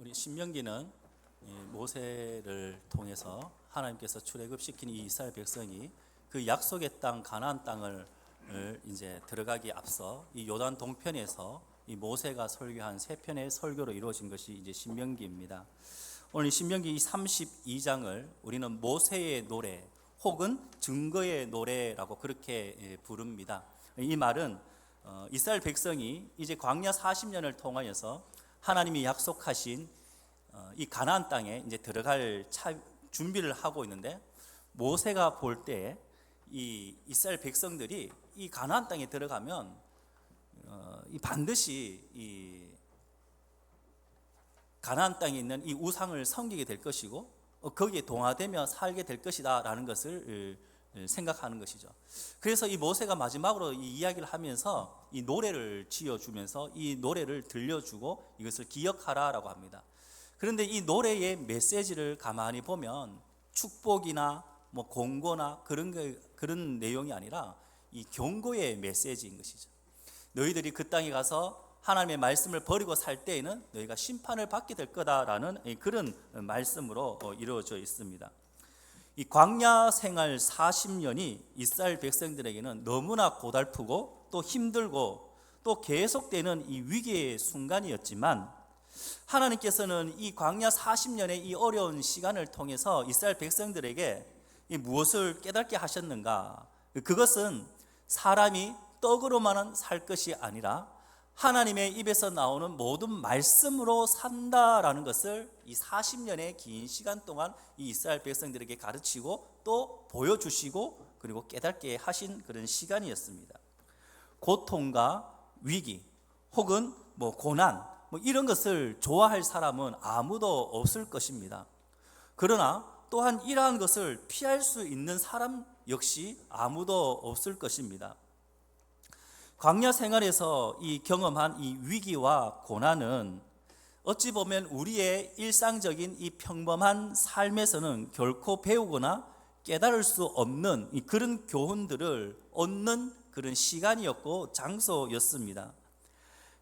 우리 신명기는 모세를 통해서 하나님께서 출애굽시킨 이 이스라엘 백성이 그 약속의 땅 가나안 땅을 이제 들어가기 앞서 이 요단 동편에서 이 모세가 설교한 세 편의 설교로 이루어진 것이 이제 신명기입니다. 오늘 이 신명기 32장을 우리는 모세의 노래 혹은 증거의 노래라고 그렇게 부릅니다. 이 말은 이스라엘 백성이 이제 광야 40년을 통하여서 하나님이 약속하신 이 가나안 땅에 이제 들어갈 준비를 하고 있는데, 모세가 볼 때 이 이스라엘 백성들이 이 가나안 땅에 들어가면 반드시 이 가나안 땅에 있는 이 우상을 섬기게 될 것이고 거기에 동화되며 살게 될 것이다라는 것을 생각하는 것이죠. 그래서 이 모세가 마지막으로 이 이야기를 하면서 이 노래를 지어주면서 이 노래를 들려주고 이것을 기억하라라고 합니다. 그런데 이 노래의 메시지를 가만히 보면 축복이나 뭐 공고나 그런 내용이 아니라 이 경고의 메시지인 것이죠. 너희들이 그 땅에 가서 하나님의 말씀을 버리고 살 때에는 너희가 심판을 받게 될 거다라는 그런 말씀으로 이루어져 있습니다. 이 광야 생활 40년이 이스라엘 백성들에게는 너무나 고달프고 또 힘들고 또 계속되는 이 위기의 순간이었지만, 하나님께서는 이 광야 40년의 이 어려운 시간을 통해서 이스라엘 백성들에게 무엇을 깨닫게 하셨는가? 그것은 사람이 떡으로만 살 것이 아니라 하나님의 입에서 나오는 모든 말씀으로 산다라는 것을 이 40년의 긴 시간 동안 이 이스라엘 백성들에게 가르치고 또 보여주시고 그리고 깨닫게 하신 그런 시간이었습니다. 고통과 위기 혹은 뭐 고난 이런 것을 좋아할 사람은 아무도 없을 것입니다. 그러나 또한 이러한 것을 피할 수 있는 사람 역시 아무도 없을 것입니다. 광야 생활에서 이 경험한 이 위기와 고난은 어찌 보면 우리의 일상적인 이 평범한 삶에서는 결코 배우거나 깨달을 수 없는 그런 교훈들을 얻는 그런 시간이었고 장소였습니다.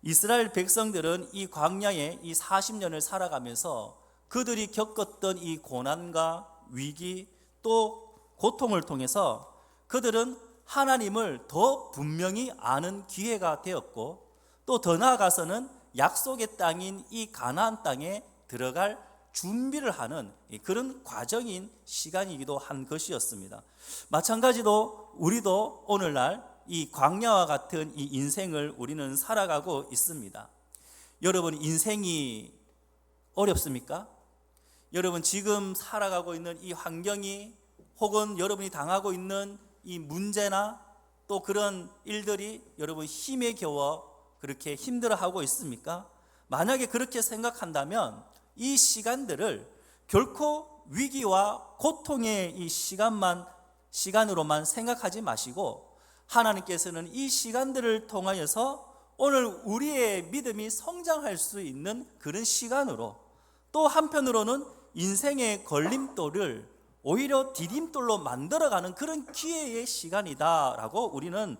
이스라엘 백성들은 이 광야에 이 40년을 살아가면서 그들이 겪었던 이 고난과 위기 또 고통을 통해서 그들은 하나님을 더 분명히 아는 기회가 되었고, 또 더 나아가서는 약속의 땅인 이 가나안 땅에 들어갈 준비를 하는 그런 과정인 시간이기도 한 것이었습니다. 마찬가지로 우리도 오늘날 이 광야와 같은 이 인생을 우리는 살아가고 있습니다. 여러분, 인생이 어렵습니까? 여러분, 지금 살아가고 있는 이 환경이 혹은 여러분이 당하고 있는 이 문제나 또 그런 일들이 여러분 힘에 겨워 그렇게 힘들어하고 있습니까? 만약에 그렇게 생각한다면 이 시간들을 결코 위기와 고통의 이 시간으로만 생각하지 마시고, 하나님께서는 이 시간들을 통하여서 오늘 우리의 믿음이 성장할 수 있는 그런 시간으로, 또 한편으로는 인생의 걸림돌을 오히려 디딤돌로 만들어가는 그런 기회의 시간이다라고 우리는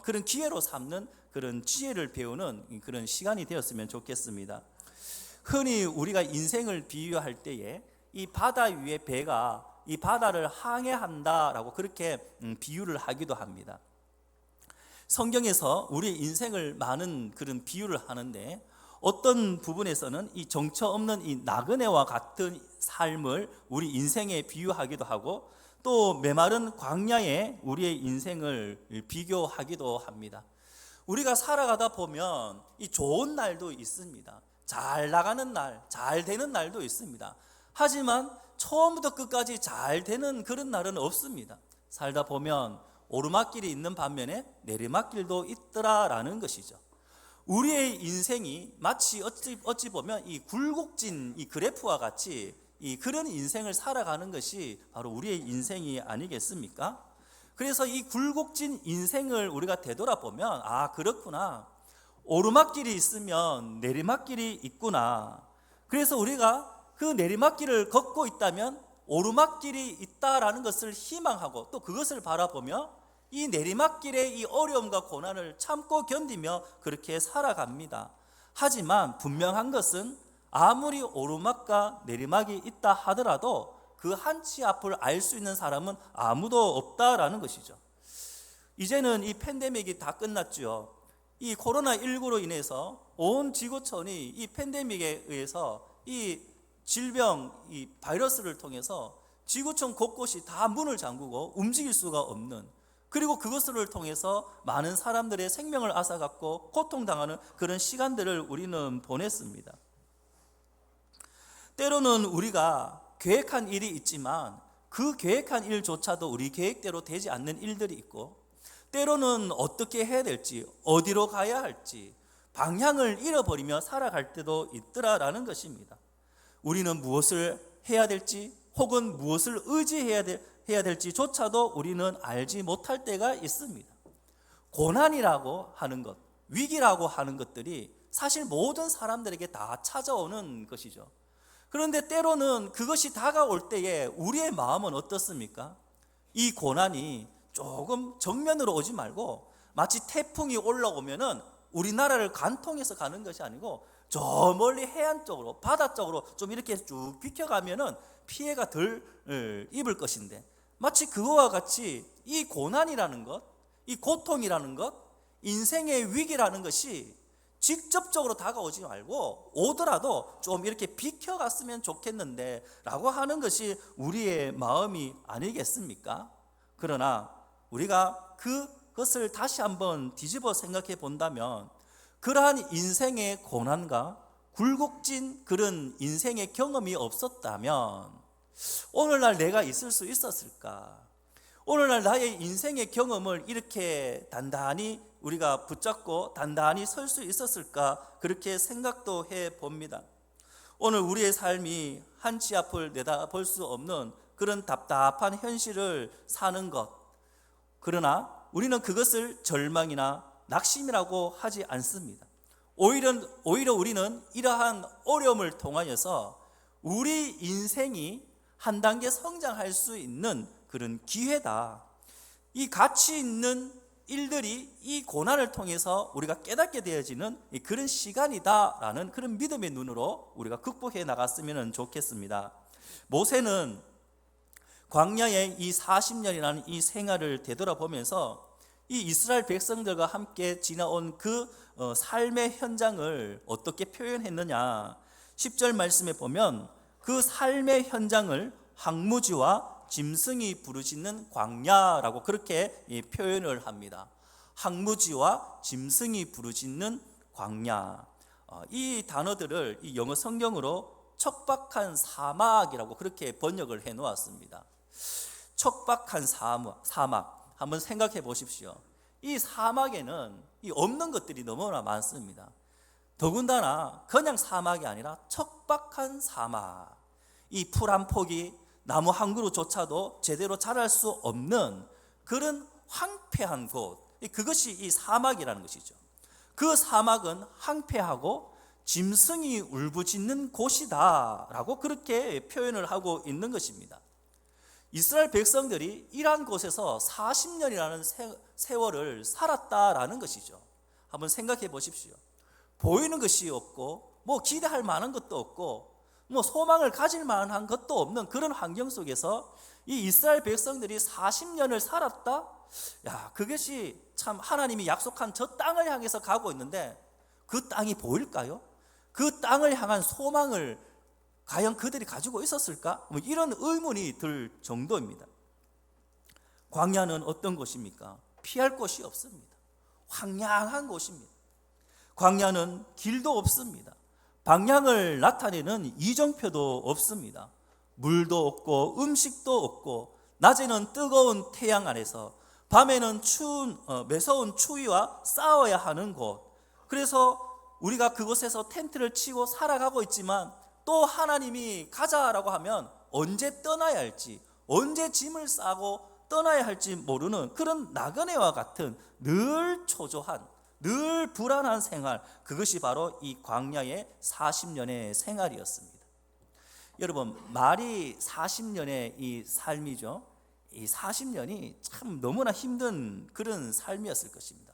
그런 기회로 삼는 그런 지혜를 배우는 그런 시간이 되었으면 좋겠습니다. 흔히 우리가 인생을 비유할 때에 이 바다 위의 배가 이 바다를 항해한다라고 그렇게 비유를 하기도 합니다. 성경에서 우리의 인생을 많은 그런 비유를 하는데, 어떤 부분에서는 이 정처 없는 이 나그네와 같은 삶을 우리 인생에 비유하기도 하고, 또 메마른 광야에 우리의 인생을 비교하기도 합니다. 우리가 살아가다 보면 이 좋은 날도 있습니다. 잘 나가는 날, 잘 되는 날도 있습니다. 하지만 처음부터 끝까지 잘 되는 그런 날은 없습니다. 살다 보면 오르막길이 있는 반면에 내리막길도 있더라라는 것이죠. 우리의 인생이 마치 어찌 보면 이 굴곡진 이 그래프와 같이 이 그런 인생을 살아가는 것이 바로 우리의 인생이 아니겠습니까? 그래서 이 굴곡진 인생을 우리가 되돌아보면, 아, 그렇구나, 오르막길이 있으면 내리막길이 있구나. 그래서 우리가 그 내리막길을 걷고 있다면 오르막길이 있다라는 것을 희망하고 또 그것을 바라보며 이 내리막길의 이 어려움과 고난을 참고 견디며 그렇게 살아갑니다. 하지만 분명한 것은 아무리 오르막과 내리막이 있다 하더라도 그 한치 앞을 알 수 있는 사람은 아무도 없다라는 것이죠. 이제는 이 팬데믹이 다 끝났죠. 이 코로나19로 인해서 온 지구촌이 이 팬데믹에 의해서 이 질병, 이 바이러스를 통해서 지구촌 곳곳이 다 문을 잠그고 움직일 수가 없는, 그리고 그것을 통해서 많은 사람들의 생명을 앗아갔고 고통당하는 그런 시간들을 우리는 보냈습니다. 때로는 우리가 계획한 일이 있지만 그 계획한 일조차도 우리 계획대로 되지 않는 일들이 있고, 때로는 어떻게 해야 될지, 어디로 가야 할지 방향을 잃어버리며 살아갈 때도 있더라라는 것입니다. 우리는 무엇을 해야 될지 혹은 무엇을 의지해야 될지조차도 우리는 알지 못할 때가 있습니다. 고난이라고 하는 것, 위기라고 하는 것들이 사실 모든 사람들에게 다 찾아오는 것이죠. 그런데 때로는 그것이 다가올 때에 우리의 마음은 어떻습니까? 이 고난이 조금 정면으로 오지 말고 마치 태풍이 올라오면은 우리나라를 관통해서 가는 것이 아니고 저 멀리 해안 쪽으로, 바다 쪽으로 좀 이렇게 쭉 비켜가면은 피해가 덜 입을 것인데, 마치 그거와 같이 이 고난이라는 것, 이 고통이라는 것, 인생의 위기라는 것이 직접적으로 다가오지 말고 오더라도 좀 이렇게 비켜갔으면 좋겠는데 라고 하는 것이 우리의 마음이 아니겠습니까? 그러나 우리가 그것을 다시 한번 뒤집어 생각해 본다면, 그러한 인생의 고난과 굴곡진 그런 인생의 경험이 없었다면 오늘날 내가 있을 수 있었을까? 오늘날 나의 인생의 경험을 이렇게 단단히 우리가 붙잡고 단단히 설 수 있었을까? 그렇게 생각도 해봅니다. 오늘 우리의 삶이 한치 앞을 내다볼 수 없는 그런 답답한 현실을 사는 것, 그러나 우리는 그것을 절망이나 낙심이라고 하지 않습니다. 오히려 우리는 이러한 어려움을 통하여서 우리 인생이 한 단계 성장할 수 있는 그런 기회다. 이 가치 있는 일들이 이 고난을 통해서 우리가 깨닫게 되어지는 그런 시간이다라는 그런 믿음의 눈으로 우리가 극복해 나갔으면 좋겠습니다. 모세는 광야의 이 40년이라는 이 생활을 되돌아보면서 이 이스라엘 백성들과 함께 지나온 그 삶의 현장을 어떻게 표현했느냐, 10절 말씀에 보면 그 삶의 현장을 항무지와 짐승이 부르짖는 광야라고 그렇게 표현을 합니다. 항무지와 짐승이 부르짖는 광야, 이 단어들을 이 영어 성경으로 척박한 사막이라고 그렇게 번역을 해 놓았습니다. 척박한 사막, 한번 생각해 보십시오. 이 사막에는 이 없는 것들이 너무나 많습니다. 더군다나 그냥 사막이 아니라 척박한 사막, 이 풀 한 폭이 나무 한 그루조차도 제대로 자랄 수 없는 그런 황폐한 곳, 그것이 이 사막이라는 것이죠. 그 사막은 황폐하고 짐승이 울부짖는 곳이다 라고 그렇게 표현을 하고 있는 것입니다. 이스라엘 백성들이 이러한 곳에서 40년이라는 세월을 살았다라는 것이죠. 한번 생각해 보십시오. 보이는 것이 없고 뭐 기대할 만한 것도 없고 뭐 소망을 가질 만한 것도 없는 그런 환경 속에서 이 이스라엘 백성들이 40년을 살았다? 야, 그것이 참 하나님이 약속한 저 땅을 향해서 가고 있는데 그 땅이 보일까요? 그 땅을 향한 소망을 과연 그들이 가지고 있었을까? 뭐 이런 의문이 들 정도입니다. 광야는 어떤 곳입니까? 피할 곳이 없습니다. 황량한 곳입니다. 광야는 길도 없습니다. 방향을 나타내는 이정표도 없습니다. 물도 없고 음식도 없고 낮에는 뜨거운 태양 아래서 밤에는 매서운 추위와 싸워야 하는 곳. 그래서 우리가 그곳에서 텐트를 치고 살아가고 있지만 또 하나님이 가자라고 하면 언제 떠나야 할지, 언제 짐을 싸고 떠나야 할지 모르는 그런 나그네와 같은 늘 초조한, 늘 불안한 생활, 그것이 바로 이 광야의 40년의 생활이었습니다. 여러분, 말이 40년의 이 삶이죠. 이 40년이 참 너무나 힘든 그런 삶이었을 것입니다.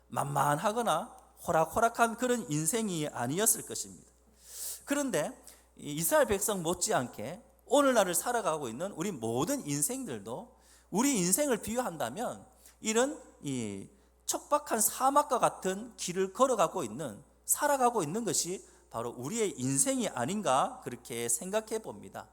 만만하거나 호락호락한 그런 인생이 아니었을 것입니다. 그런데 이스라엘 백성 못지않게 오늘날을 살아가고 있는 우리 모든 인생들도 우리 인생을 비유한다면 이런 이 척박한 사막과 같은 길을 걸어가고 있는, 살아가고 있는 것이 바로 우리의 인생이 아닌가 그렇게 생각해 봅니다.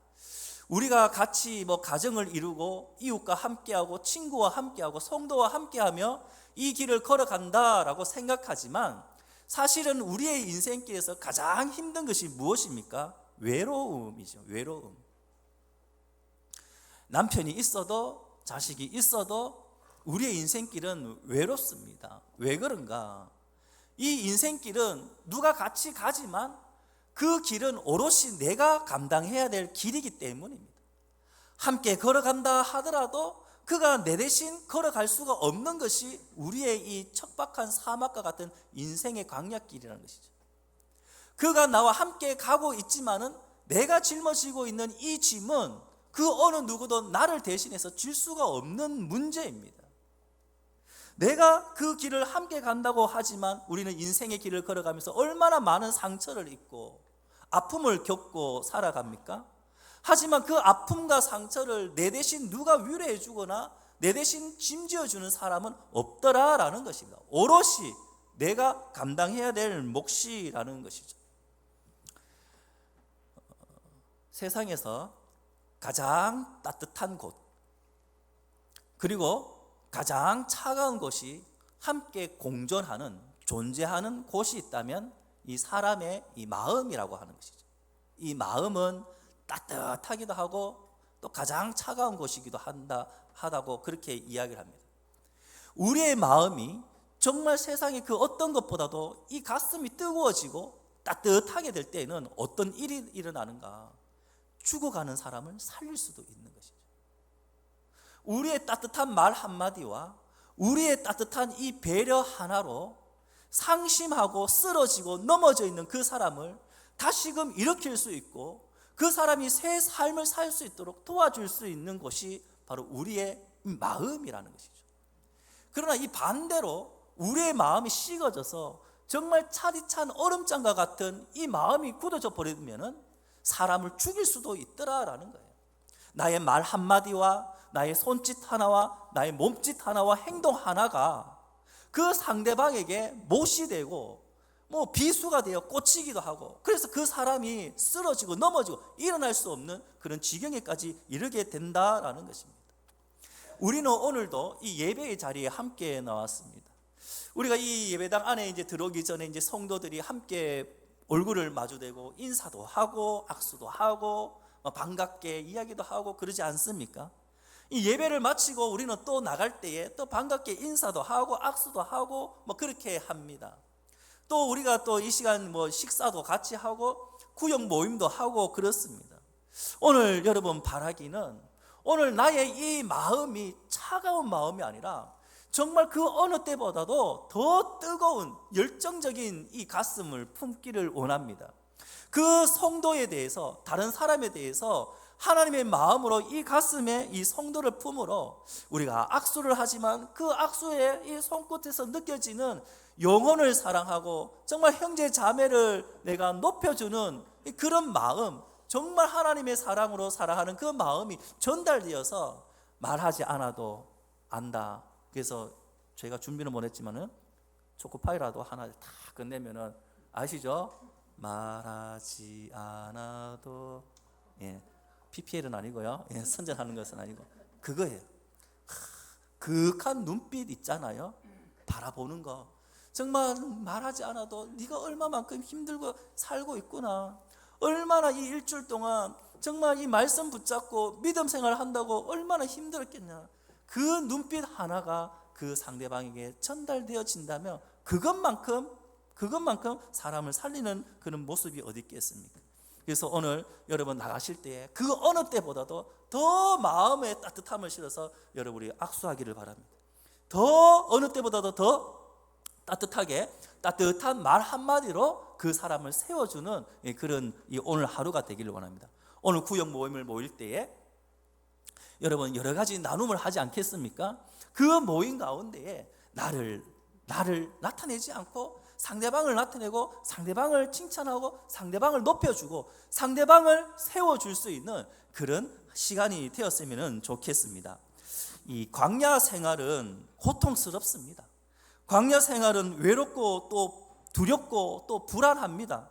우리가 같이 가정을 이루고 이웃과 함께하고 친구와 함께하고 성도와 함께하며 이 길을 걸어간다라고 생각하지만 사실은 우리의 인생길에서 가장 힘든 것이 무엇입니까? 외로움이죠. 외로움. 남편이 있어도 자식이 있어도 우리의 인생길은 외롭습니다. 왜 그런가? 이 인생길은 누가 같이 가지만 그 길은 오롯이 내가 감당해야 될 길이기 때문입니다. 함께 걸어간다 하더라도 그가 내 대신 걸어갈 수가 없는 것이 우리의 이 척박한 사막과 같은 인생의 광야길이라는 것이죠. 그가 나와 함께 가고 있지만은 내가 짊어지고 있는 이 짐은 그 어느 누구도 나를 대신해서 질 수가 없는 문제입니다. 내가 그 길을 함께 간다고 하지만 우리는 인생의 길을 걸어가면서 얼마나 많은 상처를 입고 아픔을 겪고 살아갑니까? 하지만 그 아픔과 상처를 내 대신 누가 위로해 주거나 내 대신 짐지어 주는 사람은 없더라라는 것입니다. 오롯이 내가 감당해야 될 몫이라는 것이죠. 세상에서 가장 따뜻한 곳 그리고 가장 차가운 곳이 함께 공존하는, 존재하는 곳이 있다면 이 사람의 이 마음이라고 하는 것이죠. 이 마음은 따뜻하기도 하고 또 가장 차가운 곳이기도 하다고 그렇게 이야기를 합니다. 우리의 마음이 정말 세상의 그 어떤 것보다도 이 가슴이 뜨거워지고 따뜻하게 될 때에는 어떤 일이 일어나는가? 죽어가는 사람을 살릴 수도 있는 것이죠. 우리의 따뜻한 말 한마디와 우리의 따뜻한 이 배려 하나로 상심하고 쓰러지고 넘어져 있는 그 사람을 다시금 일으킬 수 있고 그 사람이 새 삶을 살 수 있도록 도와줄 수 있는 것이 바로 우리의 마음이라는 것이죠. 그러나 이 반대로 우리의 마음이 식어져서 정말 차디찬 얼음장과 같은 이 마음이 굳어져 버리면 사람을 죽일 수도 있더라라는 거예요. 나의 말 한마디와 나의 손짓 하나와 나의 몸짓 하나와 행동 하나가 그 상대방에게 못이 되고 비수가 되어 꽂히기도 하고 그래서 그 사람이 쓰러지고 넘어지고 일어날 수 없는 그런 지경에까지 이르게 된다라는 것입니다. 우리는 오늘도 이 예배의 자리에 함께 나왔습니다. 우리가 이 예배당 안에 이제 들어오기 전에 이제 성도들이 함께 얼굴을 마주대고 인사도 하고 악수도 하고 반갑게 이야기도 하고 그러지 않습니까? 이 예배를 마치고 우리는 또 나갈 때에 또 반갑게 인사도 하고 악수도 하고 그렇게 합니다. 또 우리가 또 이 시간 식사도 같이 하고 구역 모임도 하고 그렇습니다. 오늘 여러분 바라기는 오늘 나의 이 마음이 차가운 마음이 아니라 정말 그 어느 때보다도 더 뜨거운 열정적인 이 가슴을 품기를 원합니다. 그 성도에 대해서 다른 사람에 대해서 하나님의 마음으로 이 가슴에 이 성도를 품으로 우리가 악수를 하지만 그 악수의 이 손끝에서 느껴지는 영혼을 사랑하고 정말 형제 자매를 내가 높여주는 그런 마음, 정말 하나님의 사랑으로 사랑하는 그 마음이 전달되어서 말하지 않아도 안다. 그래서 저희가 준비는 못했지만은 초코파이라도 하나 다 끝내면은 아시죠? 말하지 않아도 PPL은 아니고요. 선전하는 것은 아니고 그거예요. 그윽한 눈빛 있잖아요. 바라보는 거. 정말 말하지 않아도 네가 얼마만큼 힘들고 살고 있구나. 얼마나 이 일주일 동안 정말 이 말씀 붙잡고 믿음 생활을 한다고 얼마나 힘들었겠냐. 그 눈빛 하나가 그 상대방에게 전달되어진다면 그것만큼 사람을 살리는 그런 모습이 어디 있겠습니까? 그래서 오늘 여러분 나가실 때 그 어느 때보다도 더 마음에 따뜻함을 실어서 여러분이 악수하기를 바랍니다. 더 어느 때보다도 더 따뜻하게 따뜻한 말 한마디로 그 사람을 세워주는 그런 오늘 하루가 되기를 원합니다. 오늘 구역 모임을 모일 때에 여러분 여러 가지 나눔을 하지 않겠습니까? 그 모임 가운데에 나를 나타내지 않고 상대방을 나타내고 상대방을 칭찬하고 상대방을 높여주고 상대방을 세워줄 수 있는 그런 시간이 되었으면 좋겠습니다. 이 광야 생활은 고통스럽습니다. 광야 생활은 외롭고 또 두렵고 또 불안합니다.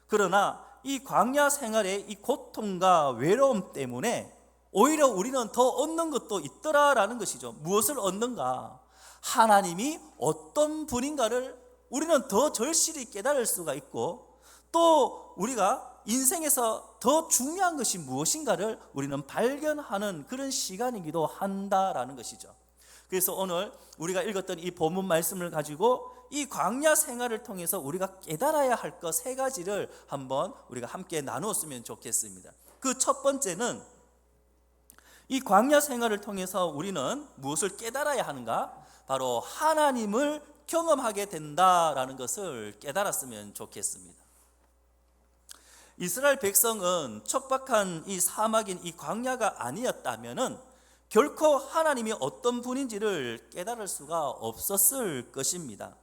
그러나 이 광야 생활의 이 고통과 외로움 때문에 오히려 우리는 더 얻는 것도 있더라라는 것이죠. 무엇을 얻는가? 하나님이 어떤 분인가를 우리는 더 절실히 깨달을 수가 있고, 또 우리가 인생에서 더 중요한 것이 무엇인가를 우리는 발견하는 그런 시간이기도 한다라는 것이죠. 그래서 오늘 우리가 읽었던 이 본문 말씀을 가지고 이 광야 생활을 통해서 우리가 깨달아야 할 것 세 가지를 한번 우리가 함께 나누었으면 좋겠습니다. 그 첫 번째는 이 광야 생활을 통해서 우리는 무엇을 깨달아야 하는가? 바로 하나님을 경험하게 된다라는 것을 깨달았으면 좋겠습니다. 이스라엘 백성은 척박한 이 사막인 이 광야가 아니었다면은 결코 하나님이 어떤 분인지를 깨달을 수가 없었을 것입니다.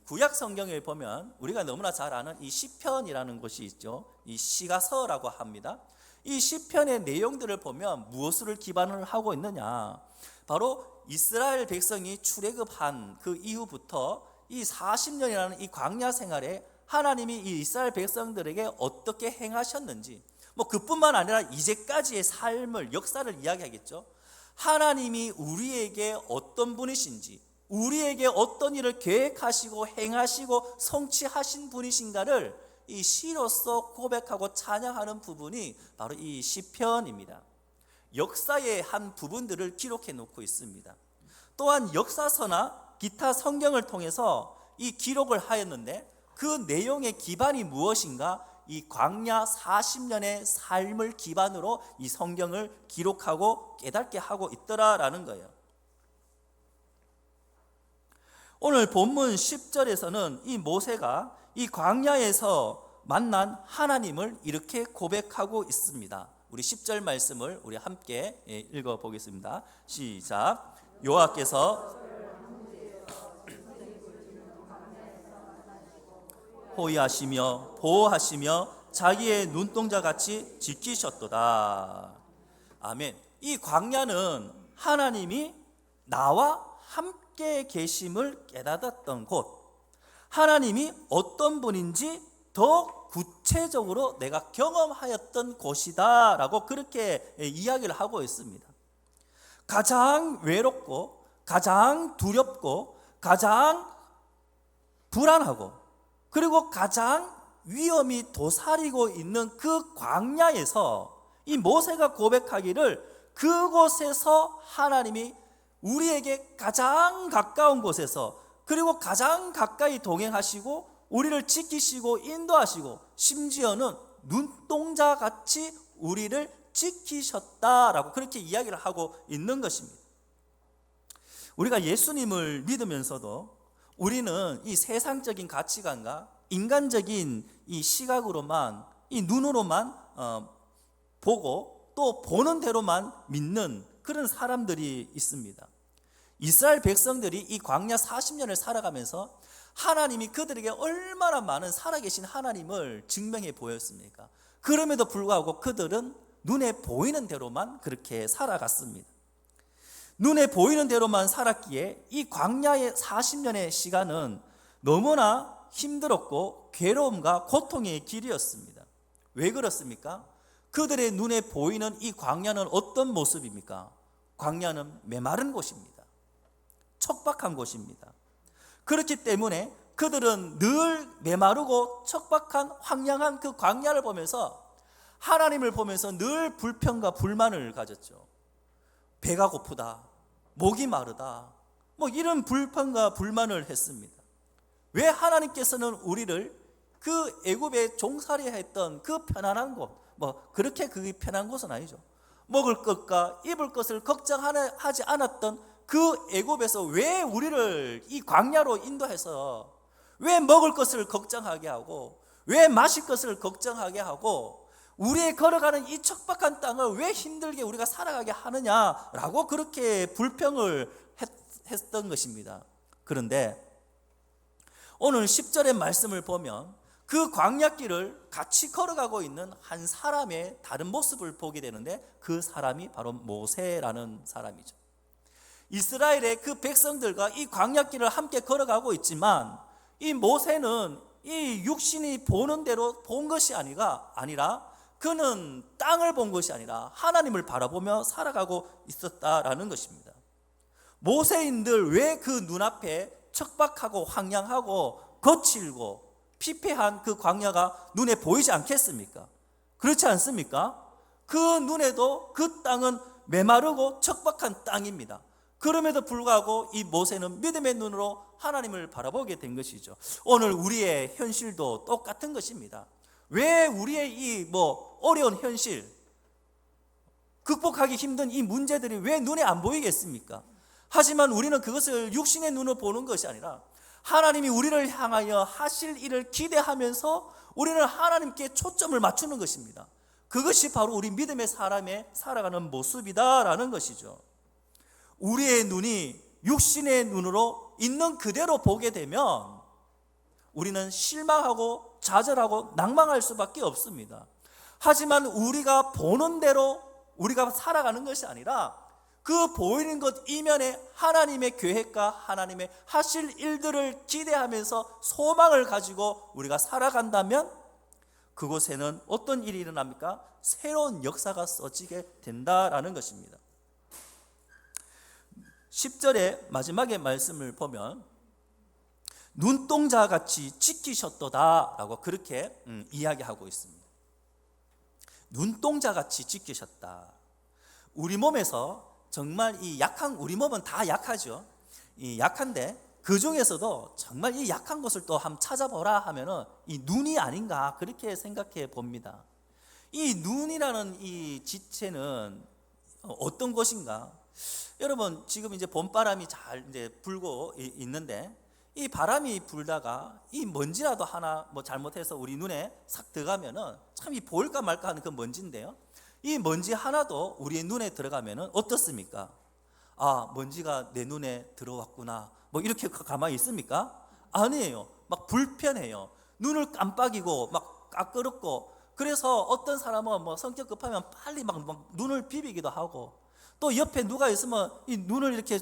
구약 성경에 보면 우리가 너무나 잘 아는 이 시편이라는 것이 있죠. 이 시가서라고 합니다. 이 시편의 내용들을 보면 무엇을 기반을 하고 있느냐? 바로 이스라엘 백성이 출애굽한 그 이후부터 이 40년이라는 이 광야 생활에 하나님이 이 이스라엘 백성들에게 어떻게 행하셨는지, 그뿐만 아니라 이제까지의 삶을, 역사를 이야기하겠죠. 하나님이 우리에게 어떤 분이신지, 우리에게 어떤 일을 계획하시고 행하시고 성취하신 분이신가를 이 시로서 고백하고 찬양하는 부분이 바로 이 시편입니다. 역사의 한 부분들을 기록해 놓고 있습니다. 또한 역사서나 기타 성경을 통해서 이 기록을 하였는데 그 내용의 기반이 무엇인가? 이 광야 40년의 삶을 기반으로 이 성경을 기록하고 깨닫게 하고 있더라라는 거예요. 오늘 본문 10절에서는 이 모세가 이 광야에서 만난 하나님을 이렇게 고백하고 있습니다. 우리 10절 말씀을 우리 함께 읽어보겠습니다. 시작. 여호와께서 호위하시며 보호하시며 자기의 눈동자같이 지키셨도다. 아멘. 이 광야는 하나님이 나와 함께 계심을 깨닫았던 곳, 하나님이 어떤 분인지 더 구체적으로 내가 경험하였던 곳이다 라고 그렇게 이야기를 하고 있습니다. 가장 외롭고 가장 두렵고 가장 불안하고 그리고 가장 위험이 도사리고 있는 그 광야에서 이 모세가 고백하기를 그곳에서 하나님이 우리에게 가장 가까운 곳에서 그리고 가장 가까이 동행하시고 우리를 지키시고 인도하시고 심지어는 눈동자같이 우리를 지키셨다라고 그렇게 이야기를 하고 있는 것입니다. 우리가 예수님을 믿으면서도 우리는 이 세상적인 가치관과 인간적인 이 시각으로만, 이 눈으로만 보고 또 보는 대로만 믿는 그런 사람들이 있습니다. 이스라엘 백성들이 이 광야 40년을 살아가면서 하나님이 그들에게 얼마나 많은 살아계신 하나님을 증명해 보였습니까? 그럼에도 불구하고 그들은 눈에 보이는 대로만 그렇게 살아갔습니다. 눈에 보이는 대로만 살았기에 이 광야의 40년의 시간은 너무나 힘들었고 괴로움과 고통의 길이었습니다. 왜 그렇습니까? 그들의 눈에 보이는 이 광야는 어떤 모습입니까? 광야는 메마른 곳입니다. 척박한 곳입니다. 그렇기 때문에 그들은 늘 메마르고 척박한 황량한 그 광야를 보면서 하나님을 보면서 늘 불평과 불만을 가졌죠. 배가 고프다, 목이 마르다, 이런 불평과 불만을 했습니다. 왜 하나님께서는 우리를 그 애굽에 종살이 했던 그 편안한 곳, 그렇게 그게 편한 곳은 아니죠. 먹을 것과 입을 것을 걱정하지 않았던 그 애굽에서 왜 우리를 이 광야로 인도해서 왜 먹을 것을 걱정하게 하고 왜 마실 것을 걱정하게 하고 우리의 걸어가는 이 척박한 땅을 왜 힘들게 우리가 살아가게 하느냐라고 그렇게 불평을 했던 것입니다. 그런데 오늘 10절의 말씀을 보면 그 광야길을 같이 걸어가고 있는 한 사람의 다른 모습을 보게 되는데, 그 사람이 바로 모세라는 사람이죠. 이스라엘의 그 백성들과 이 광야길을 함께 걸어가고 있지만, 이 모세는 이 육신이 보는 대로 본 것이 아니라 그는 땅을 본 것이 아니라 하나님을 바라보며 살아가고 있었다라는 것입니다. 모세인들 왜 그 눈앞에 척박하고 황량하고 거칠고 피폐한 그 광야가 눈에 보이지 않겠습니까? 그렇지 않습니까? 그 눈에도 그 땅은 메마르고 척박한 땅입니다. 그럼에도 불구하고 이 모세는 믿음의 눈으로 하나님을 바라보게 된 것이죠. 오늘 우리의 현실도 똑같은 것입니다. 왜 우리의 이 어려운 현실, 극복하기 힘든 이 문제들이 왜 눈에 안 보이겠습니까? 하지만 우리는 그것을 육신의 눈으로 보는 것이 아니라 하나님이 우리를 향하여 하실 일을 기대하면서 우리는 하나님께 초점을 맞추는 것입니다. 그것이 바로 우리 믿음의 사람의 살아가는 모습이다라는 것이죠. 우리의 눈이 육신의 눈으로 있는 그대로 보게 되면 우리는 실망하고 좌절하고 낭망할 수밖에 없습니다. 하지만 우리가 보는 대로 우리가 살아가는 것이 아니라 그 보이는 것 이면에 하나님의 계획과 하나님의 하실 일들을 기대하면서 소망을 가지고 우리가 살아간다면 그곳에는 어떤 일이 일어납니까? 새로운 역사가 써지게 된다라는 것입니다. 10절의 마지막의 말씀을 보면 눈동자같이 지키셨도다 라고 그렇게 이야기하고 있습니다. 눈동자같이 지키셨다. 우리 몸에서 정말 이 약한, 우리 몸은 다 약하죠. 이 약한데 그 중에서도 정말 이 약한 것을 또 한번 찾아보라 하면은 이 눈이 아닌가 그렇게 생각해 봅니다. 이 눈이라는 이 지체는 어떤 것인가? 여러분 지금 이제 봄바람이 잘 이제 불고 있는데 이 바람이 불다가 이 먼지라도 하나 잘못해서 우리 눈에 싹 들어가면은 참 이 보일까 말까 하는 그 먼지인데요. 이 먼지 하나도 우리의 눈에 들어가면은 어떻습니까? 아, 먼지가 내 눈에 들어왔구나. 이렇게 가만히 있습니까? 아니에요. 막 불편해요. 눈을 깜빡이고 막 까끄럽고, 그래서 어떤 사람은 성격 급하면 빨리 막 눈을 비비기도 하고, 또 옆에 누가 있으면 이 눈을 이렇게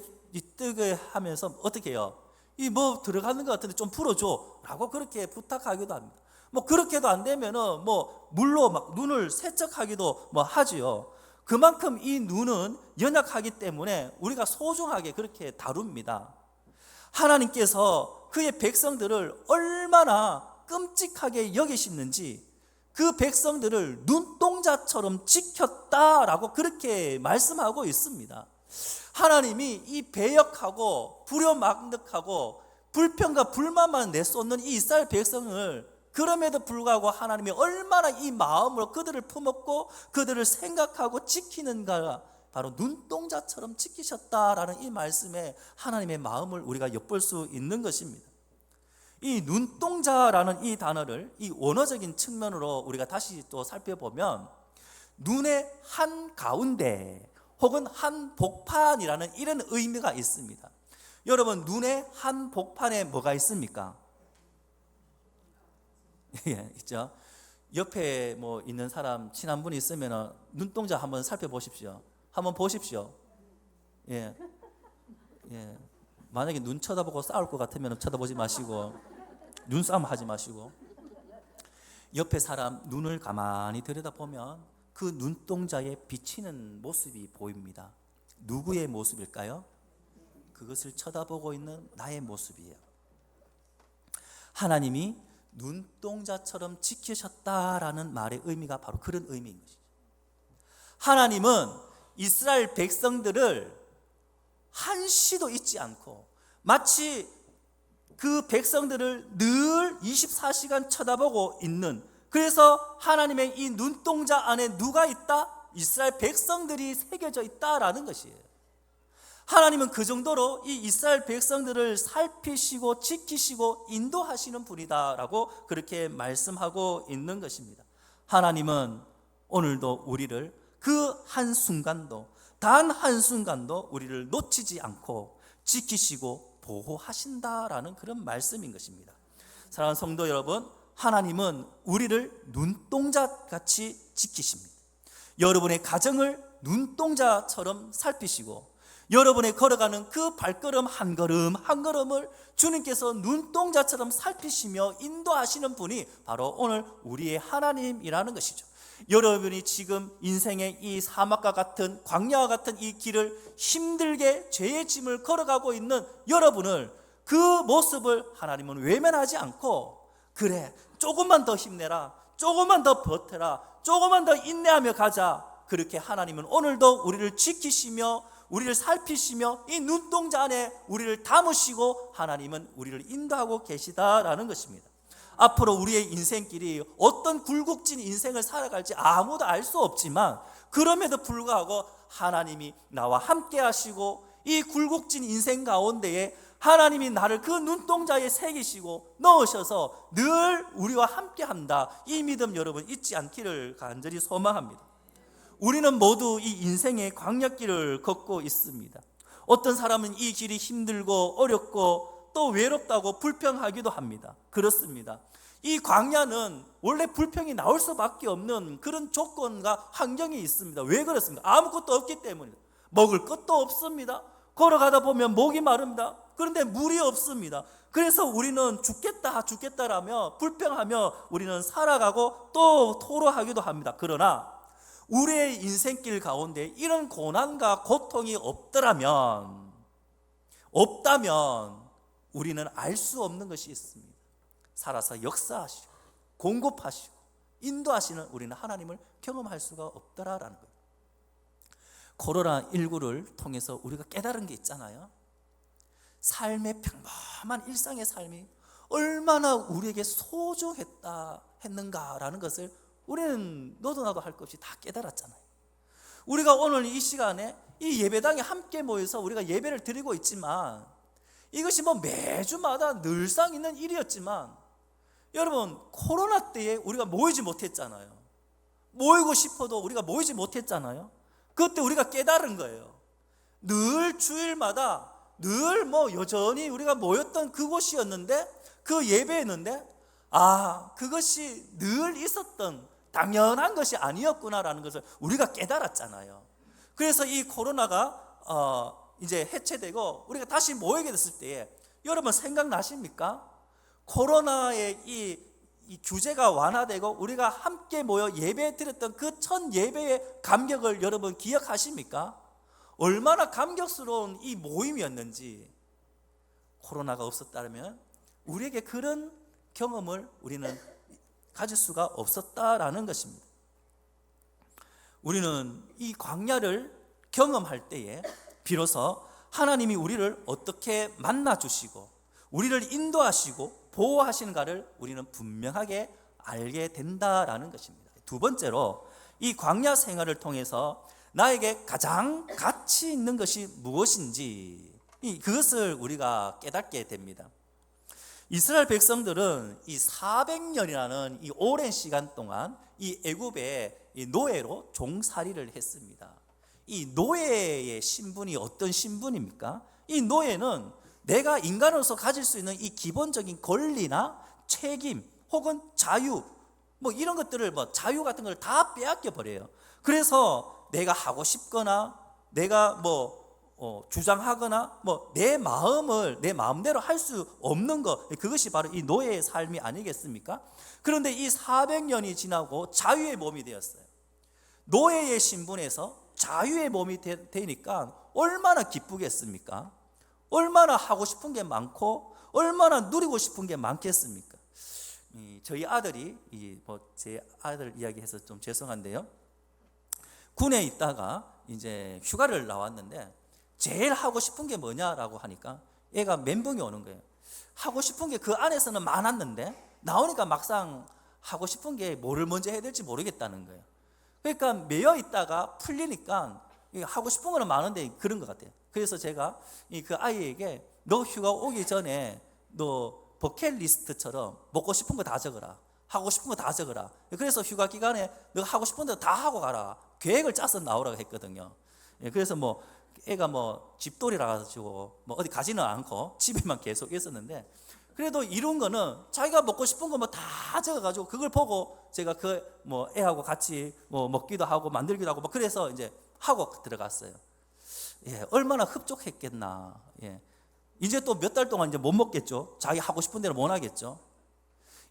뜨게 하면서 어떻게 해요? 이 들어가는 것 같은데 좀 풀어줘 라고 그렇게 부탁하기도 합니다. 그렇게도 안 되면은 물로 막 눈을 세척하기도 하지요. 그만큼 이 눈은 연약하기 때문에 우리가 소중하게 그렇게 다룹니다. 하나님께서 그의 백성들을 얼마나 끔찍하게 여기시는지 그 백성들을 눈동자처럼 지켰다라고 그렇게 말씀하고 있습니다. 하나님이 이 배역하고 불효망덕하고 불평과 불만만 내쏟는 이 이스라엘 백성을 그럼에도 불구하고 하나님이 얼마나 이 마음으로 그들을 품었고 그들을 생각하고 지키는가, 바로 눈동자처럼 지키셨다라는 이 말씀에 하나님의 마음을 우리가 엿볼 수 있는 것입니다. 이 눈동자라는 이 단어를 이 원어적인 측면으로 우리가 다시 또 살펴보면 눈의 한 가운데 혹은 한 복판이라는 이런 의미가 있습니다. 여러분 눈의 한 복판에 뭐가 있습니까? 예, 있죠. 옆에 있는 사람 친한 분이 있으면 눈동자 한번 살펴보십시오. 한번 보십시오. 예, 예. 만약에 눈 쳐다보고 싸울 것 같으면 쳐다보지 마시고 눈싸움 하지 마시고 옆에 사람 눈을 가만히 들여다보면 그 눈동자에 비치는 모습이 보입니다. 누구의 모습일까요? 그것을 쳐다보고 있는 나의 모습이에요. 하나님이 눈동자처럼 지키셨다라는 말의 의미가 바로 그런 의미인 것이죠. 하나님은 이스라엘 백성들을 한시도 잊지 않고 마치 그 백성들을 늘 24시간 쳐다보고 있는, 그래서 하나님의 이 눈동자 안에 누가 있다? 이스라엘 백성들이 새겨져 있다라는 것이에요. 하나님은 그 정도로 이 이스라엘 백성들을 살피시고 지키시고 인도하시는 분이다라고 그렇게 말씀하고 있는 것입니다. 하나님은 오늘도 우리를 그 한순간도 단 한순간도 우리를 놓치지 않고 지키시고 보호하신다라는 그런 말씀인 것입니다. 사랑하는 성도 여러분, 하나님은 우리를 눈동자같이 지키십니다. 여러분의 가정을 눈동자처럼 살피시고 여러분의 걸어가는 그 발걸음 한 걸음 한 걸음을 주님께서 눈동자처럼 살피시며 인도하시는 분이 바로 오늘 우리의 하나님이라는 것이죠. 여러분이 지금 인생의 이 사막과 같은 광야와 같은 이 길을 힘들게 죄의 짐을 걸어가고 있는 여러분을, 그 모습을 하나님은 외면하지 않고, 그래 조금만 더 힘내라, 조금만 더 버텨라, 조금만 더 인내하며 가자, 그렇게 하나님은 오늘도 우리를 지키시며 우리를 살피시며 이 눈동자 안에 우리를 담으시고 하나님은 우리를 인도하고 계시다라는 것입니다. 앞으로 우리의 인생길이 어떤 굴곡진 인생을 살아갈지 아무도 알 수 없지만, 그럼에도 불구하고 하나님이 나와 함께 하시고 이 굴곡진 인생 가운데에 하나님이 나를 그 눈동자에 새기시고 넣으셔서 늘 우리와 함께 한다, 이 믿음 여러분 잊지 않기를 간절히 소망합니다. 우리는 모두 이 인생의 광야길을 걷고 있습니다. 어떤 사람은 이 길이 힘들고 어렵고 또 외롭다고 불평하기도 합니다. 그렇습니다. 이 광야는 원래 불평이 나올 수밖에 없는 그런 조건과 환경이 있습니다. 왜 그렇습니까? 아무것도 없기 때문입니다. 먹을 것도 없습니다. 걸어가다 보면 목이 마릅니다. 그런데 물이 없습니다. 그래서 우리는 죽겠다라며 불평하며 우리는 살아가고 또 토로하기도 합니다. 그러나 우리의 인생길 가운데 이런 고난과 고통이 없다면 우리는 알 수 없는 것이 있습니다. 살아서 역사하시고 공급하시고 인도하시는 우리는 하나님을 경험할 수가 없더라라는 거예요. 코로나19를 통해서 우리가 깨달은 게 있잖아요. 삶의 평범한 일상의 삶이 얼마나 우리에게 소중했는가라는 것을 우리는 너도 나도 할 것 없이 다 깨달았잖아요. 우리가 오늘 이 시간에 이 예배당에 함께 모여서 우리가 예배를 드리고 있지만, 이것이 뭐 매주마다 늘상 있는 일이었지만, 여러분 코로나 때에 우리가 모이지 못했잖아요. 모이고 싶어도 우리가 모이지 못했잖아요. 그때 우리가 깨달은 거예요. 늘 주일마다 늘 뭐 여전히 우리가 모였던 그곳이었는데, 그 예배였는데, 그것이 늘 있었던 당연한 것이 아니었구나라는 것을 우리가 깨달았잖아요. 그래서 이 코로나가 이제 해체되고 우리가 다시 모이게 됐을 때에 여러분 생각나십니까? 코로나의 이 규제가 완화되고 우리가 함께 모여 예배 드렸던 그 첫 예배의 감격을 여러분 기억하십니까? 얼마나 감격스러운 이 모임이었는지. 코로나가 없었다면 우리에게 그런 경험을 우리는 가질 수가 없었다라는 것입니다. 우리는 이 광야를 경험할 때에 비로소 하나님이 우리를 어떻게 만나주시고 우리를 인도하시고 보호하시는가를 우리는 분명하게 알게 된다라는 것입니다. 두 번째로, 이 광야 생활을 통해서 나에게 가장 가치 있는 것이 무엇인지, 그것을 우리가 깨닫게 됩니다. 이스라엘 백성들은 이 400년이라는 이 오랜 시간 동안 이 애굽의 이 노예로 종살이를 했습니다. 이 노예의 신분이 어떤 신분입니까? 이 노예는 내가 인간으로서 가질 수 있는 이 기본적인 권리나 책임 혹은 자유, 뭐 이런 것들을 자유 같은 걸 다 빼앗겨 버려요. 그래서 내가 하고 싶거나 내가 주장하거나 내 마음을 내 마음대로 할 수 없는 것, 그것이 바로 이 노예의 삶이 아니겠습니까? 그런데 이 400년이 지나고 자유의 몸이 되었어요. 노예의 신분에서 자유의 몸이 되니까 얼마나 기쁘겠습니까? 얼마나 하고 싶은 게 많고 얼마나 누리고 싶은 게 많겠습니까? 저희 아들이 제 아들 이야기해서 좀 죄송한데요, 군에 있다가 이제 휴가를 나왔는데 제일 하고 싶은 게 뭐냐라고 하니까 애가 멘붕이 오는 거예요. 하고 싶은 게 그 안에서는 많았는데 나오니까 막상 하고 싶은 게 뭐를 먼저 해야 될지 모르겠다는 거예요. 그러니까 매여 있다가 풀리니까 하고 싶은 거는 많은데 그런 것 같아요. 그래서 제가 그 아이에게 너 휴가 오기 전에 너 버킷리스트처럼 먹고 싶은 거 다 적어라, 하고 싶은 거 다 적어라. 그래서 휴가 기간에 너 하고 싶은 거 다 하고 가라, 계획을 짜서 나오라고 했거든요. 그래서 애가 집돌이라 가지고 어디 가지는 않고 집에만 계속 있었는데, 그래도 이룬 거는 자기가 먹고 싶은 거 뭐 다 적어가지고 그걸 보고 제가 그 뭐 애하고 같이 뭐 먹기도 하고 만들기도 하고 뭐 그래서 이제 하고 들어갔어요. 예, 얼마나 흡족했겠나. 예. 이제 또 몇 달 동안 이제 못 먹겠죠. 자기 하고 싶은 대로 못 하겠죠.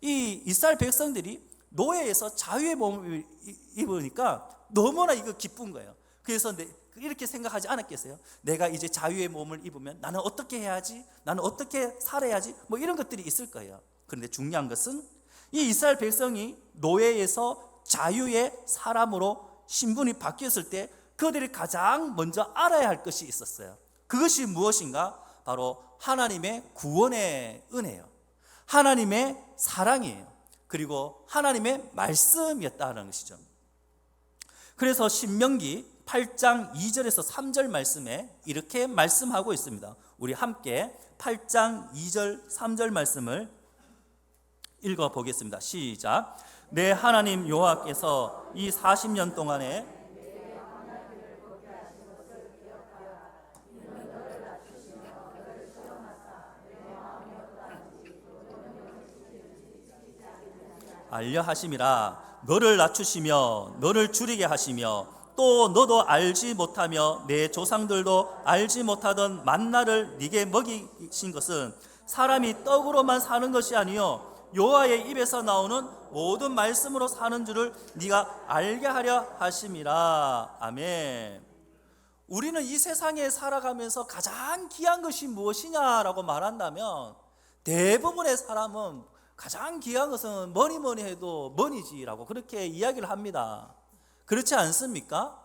이 이스라엘 백성들이 노예에서 자유의 몸을 입으니까 너무나 이거 기쁜 거예요. 그래서 이렇게 생각하지 않았겠어요? 내가 이제 자유의 몸을 입으면 나는 어떻게 해야지? 나는 어떻게 살아야지? 뭐 이런 것들이 있을 거예요. 그런데 중요한 것은 이 이스라엘 백성이 노예에서 자유의 사람으로 신분이 바뀌었을 때 그들이 가장 먼저 알아야 할 것이 있었어요. 그것이 무엇인가? 바로 하나님의 구원의 은혜예요. 하나님의 사랑이에요. 그리고 하나님의 말씀이었다는 것이죠. 그래서 신명기 8장 2절에서 3절 말씀에 이렇게 말씀하고 있습니다. 우리 함께 8장 2절 3절 말씀을 읽어보겠습니다. 시작. 내 하나님 여호와께서 이 40년 동안에 알려 하심이라. 너를 낮추시며 너를 줄이게 하시며 또 너도 알지 못하며 내 조상들도 알지 못하던 만나를 네게 먹이신 것은 사람이 떡으로만 사는 것이 아니요 여호와의 입에서 나오는 모든 말씀으로 사는 줄을 네가 알게 하려 하심이라. 아멘. 우리는 이 세상에 살아가면서 가장 귀한 것이 무엇이냐라고 말한다면 대부분의 사람은 가장 귀한 것은 뭐니 해도 머니지라고 그렇게 이야기를 합니다. 그렇지 않습니까?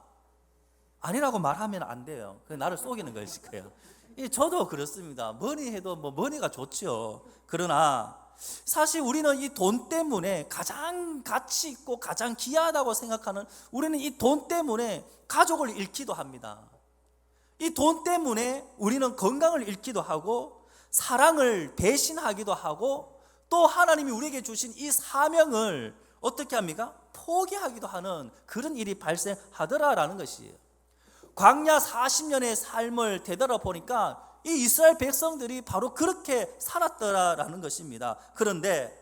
아니라고 말하면 안 돼요. 그게 나를 속이는 것일 거예요. 저도 그렇습니다. 머니 해도 뭐 머니가 좋죠. 그러나 사실 우리는 이 돈 때문에 가장 가치 있고 가장 귀하다고 생각하는, 우리는 이 돈 때문에 가족을 잃기도 합니다. 이 돈 때문에 우리는 건강을 잃기도 하고 사랑을 배신하기도 하고 또 하나님이 우리에게 주신 이 사명을 어떻게 합니까? 포기하기도 하는 그런 일이 발생하더라라는 것이에요. 광야 40년의 삶을 되돌아보니까 이 이스라엘 백성들이 바로 그렇게 살았더라라는 것입니다. 그런데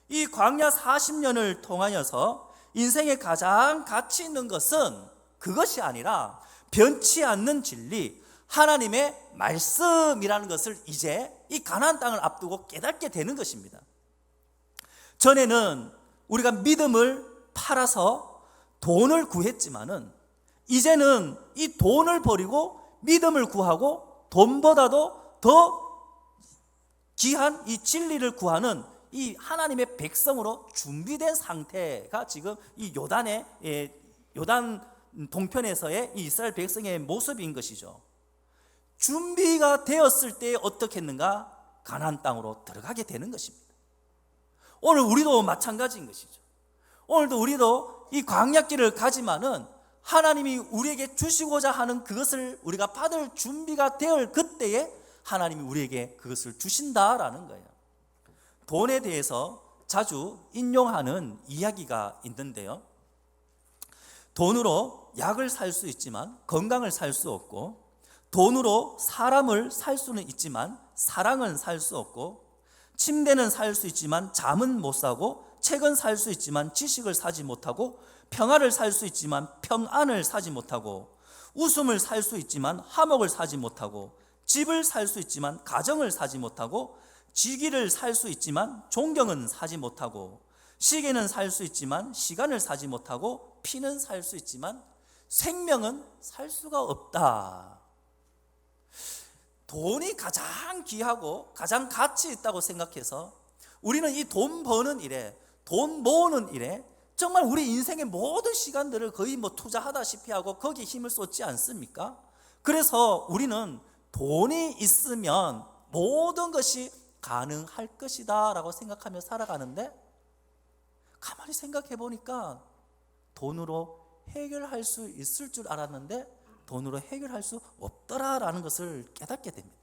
이 광야 40년을 통하여서 인생에 가장 가치 있는 것은 그것이 아니라 변치 않는 진리, 하나님의 말씀이라는 것을 이제 이 가나안 땅을 앞두고 깨닫게 되는 것입니다. 전에는 우리가 믿음을 팔아서 돈을 구했지만은 이제는 이 돈을 버리고 믿음을 구하고 돈보다도 더 귀한 이 진리를 구하는 이 하나님의 백성으로 준비된 상태가 지금 이 요단 동편에서의 이 이스라엘 백성의 모습인 것이죠. 준비가 되었을 때 어떻게 했는가? 가나안 땅으로 들어가게 되는 것입니다. 오늘 우리도 마찬가지인 것이죠. 오늘도 우리도 이 광야길을 가지만은 하나님이 우리에게 주시고자 하는 그것을 우리가 받을 준비가 되을 그때에 하나님이 우리에게 그것을 주신다라는 거예요. 돈에 대해서 자주 인용하는 이야기가 있는데요. 돈으로 약을 살 수 있지만 건강을 살 수 없고, 돈으로 사람을 살 수는 있지만 사랑은 살 수 없고, 침대는 살 수 있지만 잠은 못 사고, 책은 살 수 있지만 지식을 사지 못하고, 평화를 살 수 있지만 평안을 사지 못하고, 웃음을 살 수 있지만 화목을 사지 못하고, 집을 살 수 있지만 가정을 사지 못하고, 지기를 살 수 있지만 존경은 사지 못하고, 시계는 살 수 있지만 시간을 사지 못하고, 피는 살 수 있지만 생명은 살 수가 없다. 돈이 가장 귀하고 가장 가치 있다고 생각해서 우리는 이 돈 버는 일에, 돈 모으는 일에 정말 우리 인생의 모든 시간들을 거의 투자하다시피 하고 거기에 힘을 쏟지 않습니까? 그래서 우리는 돈이 있으면 모든 것이 가능할 것이다 라고 생각하며 살아가는데, 가만히 생각해 보니까 돈으로 해결할 수 있을 줄 알았는데 돈으로 해결할 수 없더라라는 것을 깨닫게 됩니다.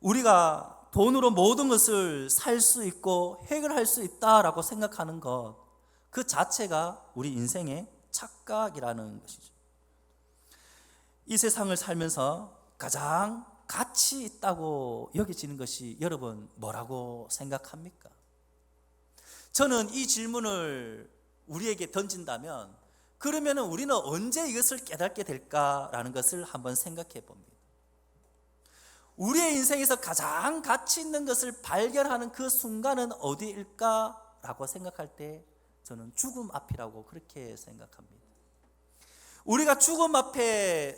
우리가 돈으로 모든 것을 살 수 있고 해결할 수 있다라고 생각하는 것, 그 자체가 우리 인생의 착각이라는 것이죠. 이 세상을 살면서 가장 가치 있다고 여겨지는 것이 여러분 뭐라고 생각합니까? 저는 이 질문을 우리에게 던진다면 그러면 우리는 언제 이것을 깨닫게 될까라는 것을 한번 생각해 봅니다. 우리의 인생에서 가장 가치 있는 것을 발견하는 그 순간은 어디일까라고 생각할 때 저는 죽음 앞이라고 그렇게 생각합니다. 우리가 죽음 앞에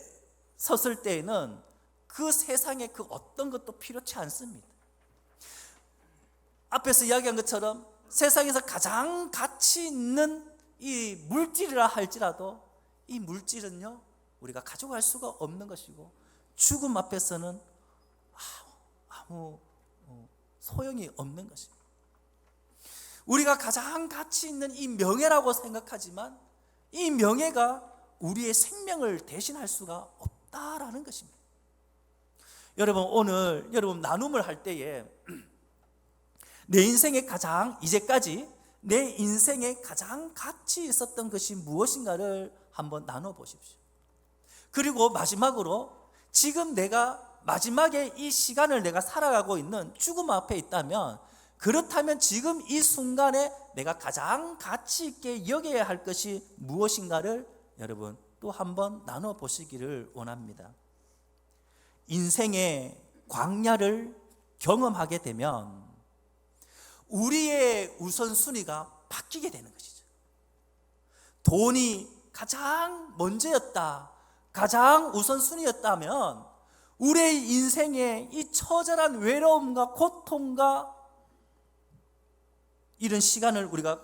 섰을 때에는 그 세상에 그 어떤 것도 필요치 않습니다. 앞에서 이야기한 것처럼 세상에서 가장 가치 있는 이 물질이라 할지라도 이 물질은요 우리가 가져갈 수가 없는 것이고 죽음 앞에서는 아무 소용이 없는 것입니다. 우리가 가장 가치 있는 이 명예라고 생각하지만 이 명예가 우리의 생명을 대신할 수가 없다라는 것입니다. 여러분 오늘 여러분 나눔을 할 때에 내 인생에 가장 이제까지 내 인생에 가장 가치 있었던 것이 무엇인가를 한번 나눠보십시오. 그리고 마지막으로 지금 내가 마지막에 이 시간을 내가 살아가고 있는 죽음 앞에 있다면 그렇다면 지금 이 순간에 내가 가장 가치 있게 여겨야 할 것이 무엇인가를 여러분 또 한번 나눠보시기를 원합니다. 인생의 광야를 경험하게 되면 우리의 우선순위가 바뀌게 되는 것이죠. 돈이 가장 먼저였다, 가장 우선순위였다면 우리의 인생의 이 처절한 외로움과 고통과 이런 시간을 우리가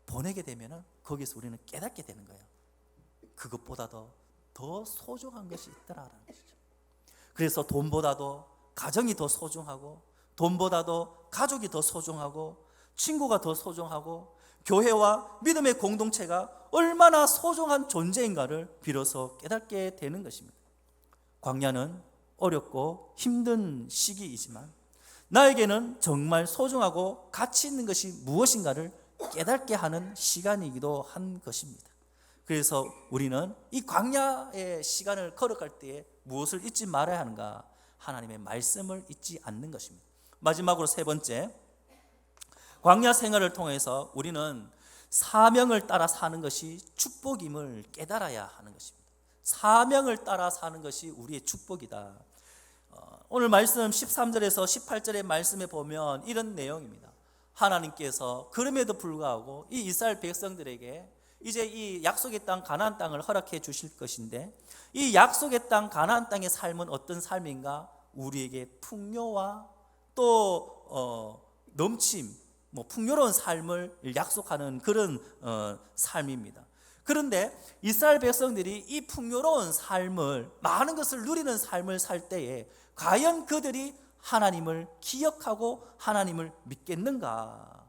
보내게 되면 거기서 우리는 깨닫게 되는 거예요. 그것보다도 더 소중한 것이 있더라라는 것이죠. 그래서 돈보다도 가정이 더 소중하고 돈보다도 가족이 더 소중하고 친구가 더 소중하고 교회와 믿음의 공동체가 얼마나 소중한 존재인가를 비로소 깨닫게 되는 것입니다. 광야는 어렵고 힘든 시기이지만 나에게는 정말 소중하고 가치 있는 것이 무엇인가를 깨닫게 하는 시간이기도 한 것입니다. 그래서 우리는 이 광야의 시간을 걸어갈 때에 무엇을 잊지 말아야 하는가? 하나님의 말씀을 잊지 않는 것입니다. 마지막으로 세 번째, 광야 생활을 통해서 우리는 사명을 따라 사는 것이 축복임을 깨달아야 하는 것입니다. 사명을 따라 사는 것이 우리의 축복이다. 오늘 말씀 13절에서 18절의 말씀에 보면 이런 내용입니다. 하나님께서 그럼에도 불구하고 이 이스라엘 백성들에게 이제 이 약속의 땅 가나안 땅을 허락해 주실 것인데 이 약속의 땅 가나안 땅의 삶은 어떤 삶인가? 우리에게 풍요와 또 넘침, 풍요로운 삶을 약속하는 그런 삶입니다. 그런데 이스라엘 백성들이 이 풍요로운 삶을, 많은 것을 누리는 삶을 살 때에 과연 그들이 하나님을 기억하고 하나님을 믿겠는가?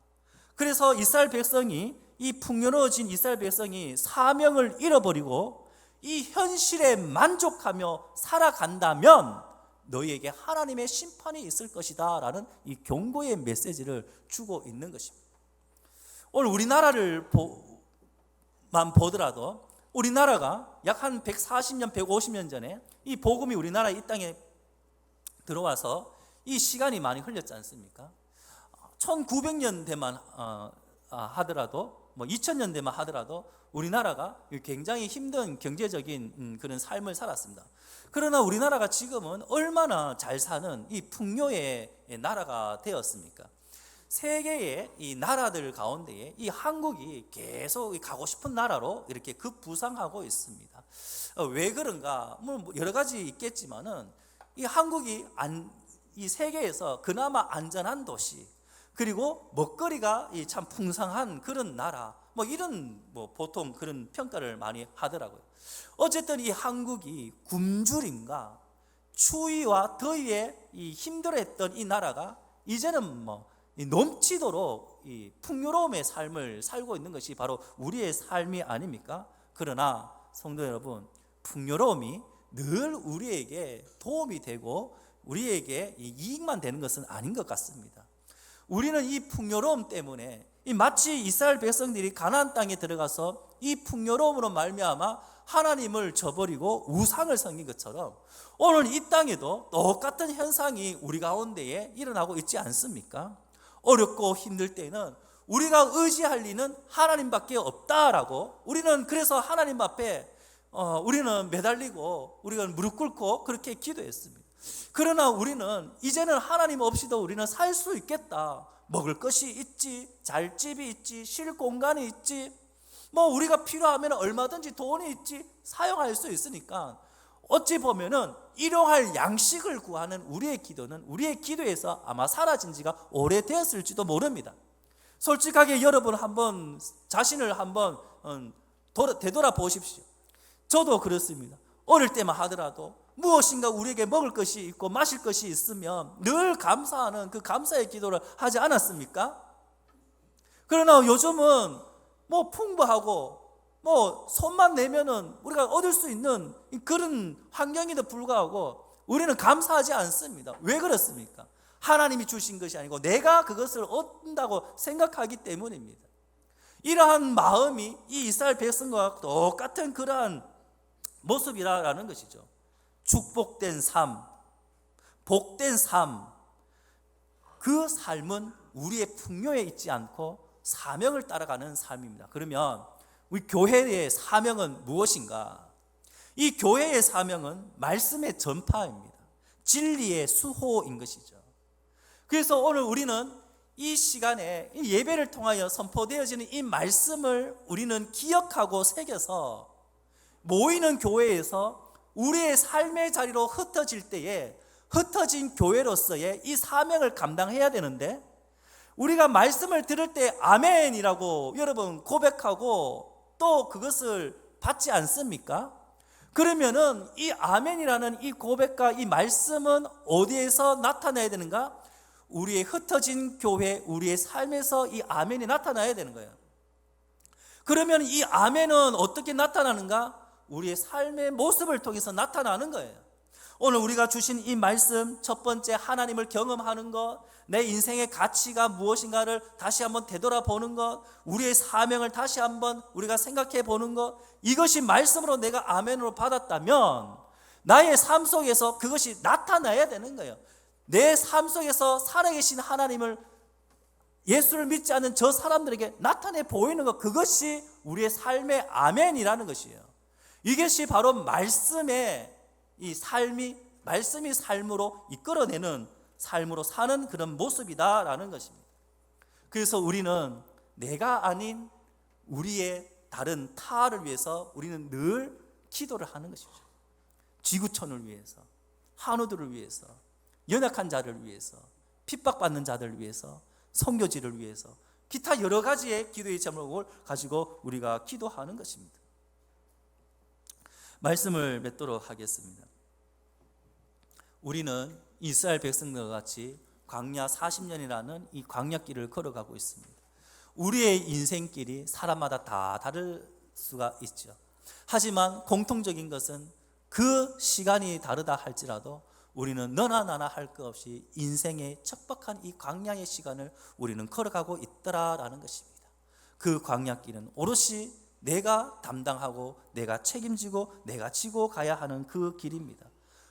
그래서 이스라엘 백성이, 이 풍요로워진 이스라엘 백성이 사명을 잃어버리고 이 현실에 만족하며 살아간다면 너희에게 하나님의 심판이 있을 것이다 라는 이 경고의 메시지를 주고 있는 것입니다. 오늘 우리나라를 보더라도 우리나라가 약 한 140년, 150년 전에 이 복음이 우리나라 이 땅에 들어와서 이 시간이 많이 흘렸지 않습니까? 1900년대만 하더라도 2000년대만 하더라도 우리나라가 굉장히 힘든 경제적인 그런 삶을 살았습니다. 그러나 우리나라가 지금은 얼마나 잘 사는 이 풍요의 나라가 되었습니까? 세계의 이 나라들 가운데에 이 한국이 계속 가고 싶은 나라로 이렇게 급부상하고 있습니다. 왜 그런가? 여러 가지 있겠지만은 이 한국이 이 세계에서 그나마 안전한 도시, 그리고 먹거리가 참 풍성한 그런 나라, 이런 보통 그런 평가를 많이 하더라고요. 어쨌든 이 한국이 굶주림과 추위와 더위에 힘들어했던 이 나라가 이제는 넘치도록 이 풍요로움의 삶을 살고 있는 것이 바로 우리의 삶이 아닙니까? 그러나 성도 여러분, 풍요로움이 늘 우리에게 도움이 되고 우리에게 이익만 되는 것은 아닌 것 같습니다. 우리는 이 풍요로움 때문에 마치 이스라엘 백성들이 가나안 땅에 들어가서 이 풍요로움으로 말미암아 하나님을 저버리고 우상을 섬긴 것처럼 오늘 이 땅에도 똑같은 현상이 우리 가운데에 일어나고 있지 않습니까? 어렵고 힘들 때는 우리가 의지할 리는 하나님밖에 없다라고, 우리는 그래서 하나님 앞에 우리는 매달리고 우리가 무릎 꿇고 그렇게 기도했습니다. 그러나 우리는 이제는 하나님 없이도 우리는 살 수 있겠다. 먹을 것이 있지, 잘 집이 있지, 쉴 공간이 있지, 뭐 우리가 필요하면 얼마든지 돈이 있지, 사용할 수 있으니까 어찌 보면은 일용할 양식을 구하는 우리의 기도는 우리의 기도에서 아마 사라진 지가 오래되었을지도 모릅니다. 솔직하게 여러분 한번 자신을 한번 되돌아보십시오. 저도 그렇습니다. 어릴 때만 하더라도 무엇인가 우리에게 먹을 것이 있고 마실 것이 있으면 늘 감사하는 그 감사의 기도를 하지 않았습니까? 그러나 요즘은 뭐 풍부하고 뭐 손만 내면은 우리가 얻을 수 있는 그런 환경에도 불구하고 우리는 감사하지 않습니다. 왜 그렇습니까? 하나님이 주신 것이 아니고 내가 그것을 얻는다고 생각하기 때문입니다. 이러한 마음이 이 이스라엘 백성과 똑같은 그러한 모습이라는 것이죠. 축복된 삶, 복된 삶, 그 삶은 우리의 풍요에 있지 않고 사명을 따라가는 삶입니다. 그러면 우리 교회의 사명은 무엇인가? 이 교회의 사명은 말씀의 전파입니다. 진리의 수호인 것이죠. 그래서 오늘 우리는 이 시간에 예배를 통하여 선포되어지는 이 말씀을 우리는 기억하고 새겨서 모이는 교회에서 우리의 삶의 자리로 흩어질 때에 흩어진 교회로서의 이 사명을 감당해야 되는데, 우리가 말씀을 들을 때 아멘이라고 여러분 고백하고 또 그것을 받지 않습니까? 그러면은 이 아멘이라는 이 고백과 이 말씀은 어디에서 나타나야 되는가? 우리의 흩어진 교회, 우리의 삶에서 이 아멘이 나타나야 되는 거예요. 그러면 이 아멘은 어떻게 나타나는가? 우리의 삶의 모습을 통해서 나타나는 거예요. 오늘 우리가 주신 이 말씀, 첫 번째 하나님을 경험하는 것, 내 인생의 가치가 무엇인가를 다시 한번 되돌아보는 것, 우리의 사명을 다시 한번 우리가 생각해 보는 것, 이것이 말씀으로 내가 아멘으로 받았다면 나의 삶 속에서 그것이 나타나야 되는 거예요. 내 삶 속에서 살아계신 하나님을, 예수를 믿지 않는 저 사람들에게 나타내 보이는 것, 그것이 우리의 삶의 아멘이라는 것이에요. 이것이 바로 말씀의 이 삶이, 말씀이 삶으로 이끌어내는, 삶으로 사는 그런 모습이다라는 것입니다. 그래서 우리는 내가 아닌 우리의 다른 타를 위해서 우리는 늘 기도를 하는 것이죠. 지구촌을 위해서, 한우들을 위해서, 연약한 자를 위해서, 핍박받는 자들을 위해서, 선교지를 위해서, 기타 여러 가지의 기도의 제목을 가지고 우리가 기도하는 것입니다. 말씀을 맺도록 하겠습니다. 우리는 이스라엘 백성들과 같이 광야 40년이라는 이 광야길을 걸어가고 있습니다. 우리의 인생길이 사람마다 다 다를 수가 있죠. 하지만 공통적인 것은 그 시간이 다르다 할지라도 우리는 너나 나나 할 것 없이 인생의 척박한 이 광야의 시간을 우리는 걸어가고 있더라라는 것입니다. 그 광야길은 오롯이 내가 담당하고 내가 책임지고 내가 지고 가야 하는 그 길입니다.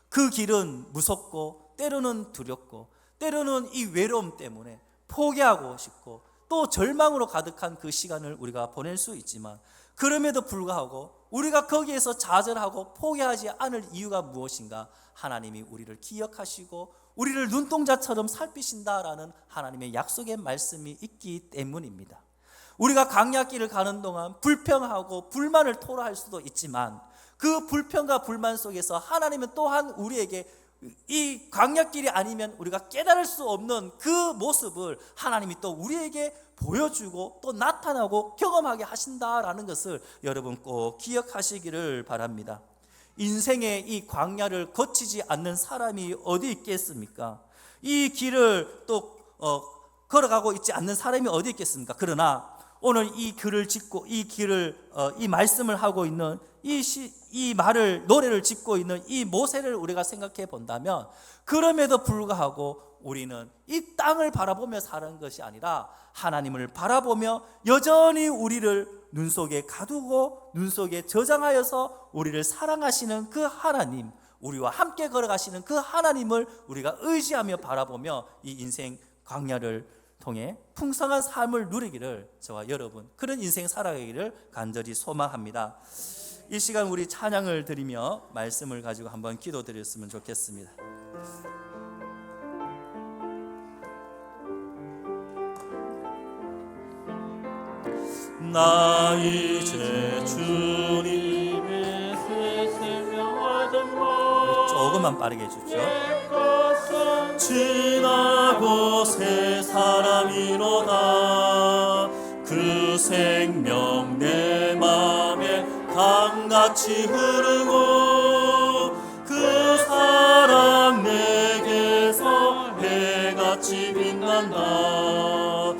그 길은 무섭고 때로는 두렵고 때로는 이 외로움 때문에 포기하고 싶고 또 절망으로 가득한 그 시간을 우리가 보낼 수 있지만, 그럼에도 불구하고 우리가 거기에서 좌절하고 포기하지 않을 이유가 무엇인가? 하나님이 우리를 기억하시고 우리를 눈동자처럼 살피신다라는 하나님의 약속의 말씀이 있기 때문입니다. 우리가 광야길을 가는 동안 불평하고 불만을 토로할 수도 있지만 그 불평과 불만 속에서 하나님은 또한 우리에게 이 광야길이 아니면 우리가 깨달을 수 없는 그 모습을 하나님이 또 우리에게 보여주고 또 나타나고 경험하게 하신다라는 것을 여러분 꼭 기억하시기를 바랍니다. 인생의 이 광야를 거치지 않는 사람이 어디 있겠습니까? 이 길을 또 걸어가고 있지 않는 사람이 어디 있겠습니까? 그러나 오늘 이 글을 짓고 이 길을 이 말씀을 하고 있는 이 말을, 노래를 짓고 있는 이 모세를 우리가 생각해 본다면, 그럼에도 불구하고 우리는 이 땅을 바라보며 사는 것이 아니라 하나님을 바라보며 여전히 우리를 눈 속에 가두고 눈 속에 저장하여서 우리를 사랑하시는 그 하나님, 우리와 함께 걸어가시는 그 하나님을 우리가 의지하며 바라보며 이 인생 광야를 통해 풍성한 삶을 누리기를 저와 여러분 그런 인생 살아가기를 간절히 소망합니다. 이 시간 우리 찬양을 드리며 말씀을 가지고 한번 기도드렸으면 좋겠습니다. 나 이제 주님의 새 생명 얻은 조금만 빠르게 해주십시오. 지나고 새 사람이로다. 그 생명 내 맘에 강같이 흐르고 그 사랑 내게서 해같이 빛난다.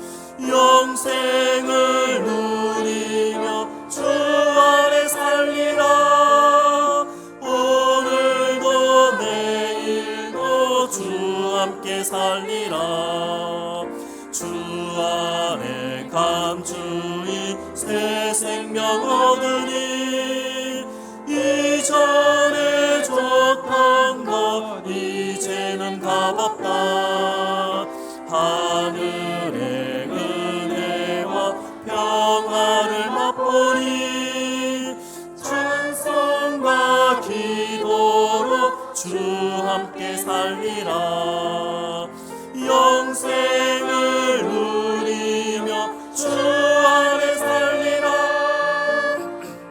영생을 누리며 주 안에 살리라. 오늘도 내일도 주 함께 살리라. 주 안에 감추이 새 생명 얻으니 이전에 줬던 것 이제는 값없다. 하늘의 은혜와 평화를 맛보니 찬송과 기도로 주 함께 살리라. 영생을 누리며 주 안에 살리라.